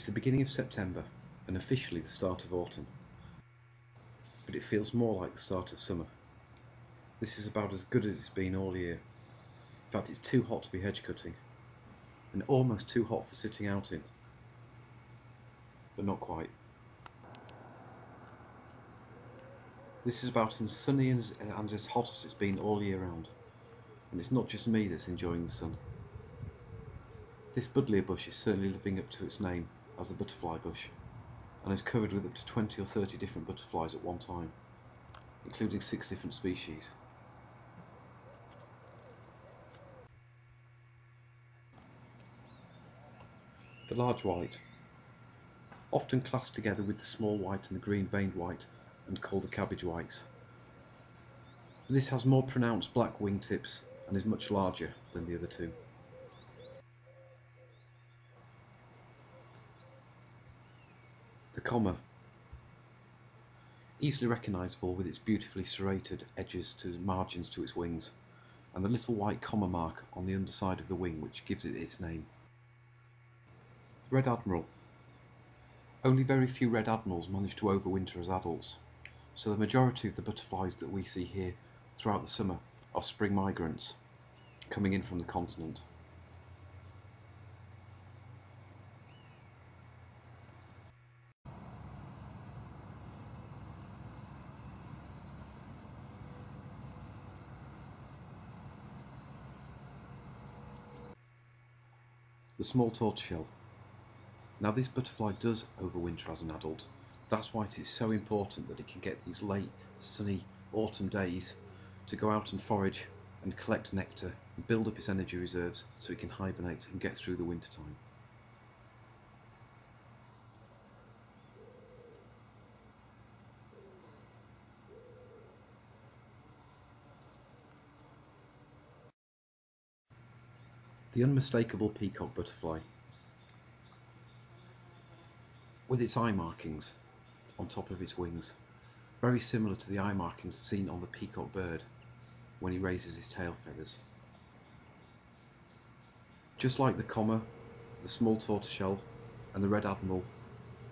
It's the beginning of September and officially the start of autumn, but it feels more like the start of summer. This is about as good as it's been all year. In fact, it's too hot to be hedge cutting, and almost too hot for sitting out in, but not quite. This is about as sunny and as hot as it's been all year round, and it's not just me that's enjoying the sun. This buddleia bush is certainly living up to its name as a butterfly bush, and is covered with up to 20 or 30 different butterflies at one time, including 6 different species. The large white, often classed together with the small white and the green veined white and called the cabbage whites. But this has more pronounced black wingtips and is much larger than the other two. The comma, easily recognisable with its beautifully serrated edges to margins to its wings, and the little white comma mark on the underside of the wing which gives it its name. Red Admiral. Only very few red admirals manage to overwinter as adults, so the majority of the butterflies that we see here throughout the summer are spring migrants, coming in from the continent. The small tortoiseshell. Now this butterfly does overwinter as an adult. That's why it is so important that it can get these late, sunny autumn days to go out and forage and collect nectar and build up its energy reserves so it can hibernate and get through the winter time. The unmistakable peacock butterfly, with its eye markings on top of its wings, very similar to the eye markings seen on the peacock bird when he raises his tail feathers. Just like the comma, the small tortoiseshell and the red admiral,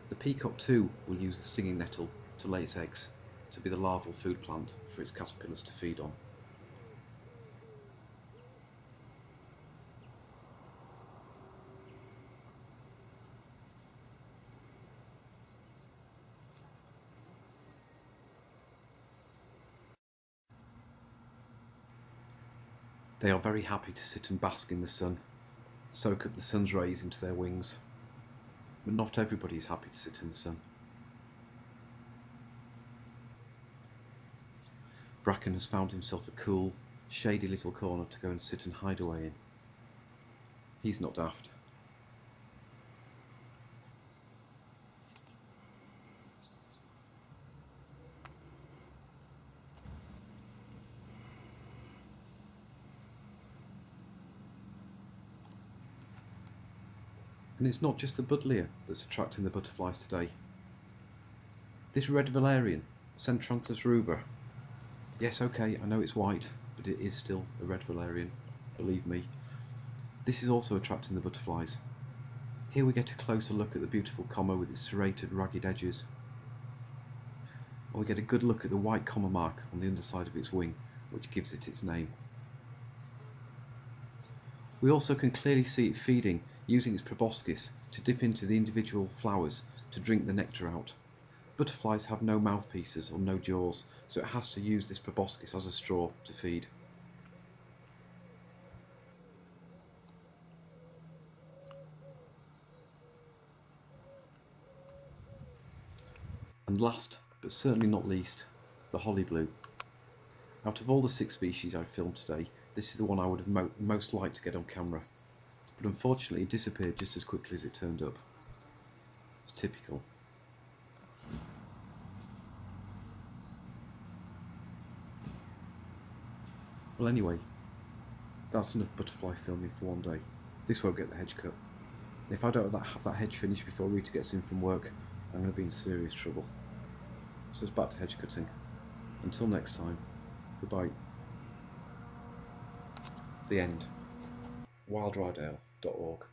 the peacock too will use the stinging nettle to lay its eggs to be the larval food plant for its caterpillars to feed on. They are very happy to sit and bask in the sun, soak up the sun's rays into their wings, but not everybody is happy to sit in the sun. Bracken has found himself a cool, shady little corner to go and sit and hide away in. He's not daft. And it's not just the buddleia that's attracting the butterflies today. This red valerian, Centranthus rubra, yes, okay, I know it's white, but it is still a red valerian, believe me. This is also attracting the butterflies. Here we get a closer look at the beautiful comma with its serrated, ragged edges. And we get a good look at the white comma mark on the underside of its wing, which gives it its name. We also can clearly see it feeding, using its proboscis to dip into the individual flowers to drink the nectar out. Butterflies have no mouthpieces or no jaws, so it has to use this proboscis as a straw to feed. And last, but certainly not least, the holly blue. Out of all the 6 species I've filmed today, this is the one I would have most liked to get on camera, but unfortunately it disappeared just as quickly as it turned up. It's typical. Well anyway, that's enough butterfly filming for one day. This won't get the hedge cut. And if I don't have that hedge finished before Rita gets in from work, I'm going to be in serious trouble. So it's back to hedge cutting. Until next time, goodbye. The end. wildryedale.org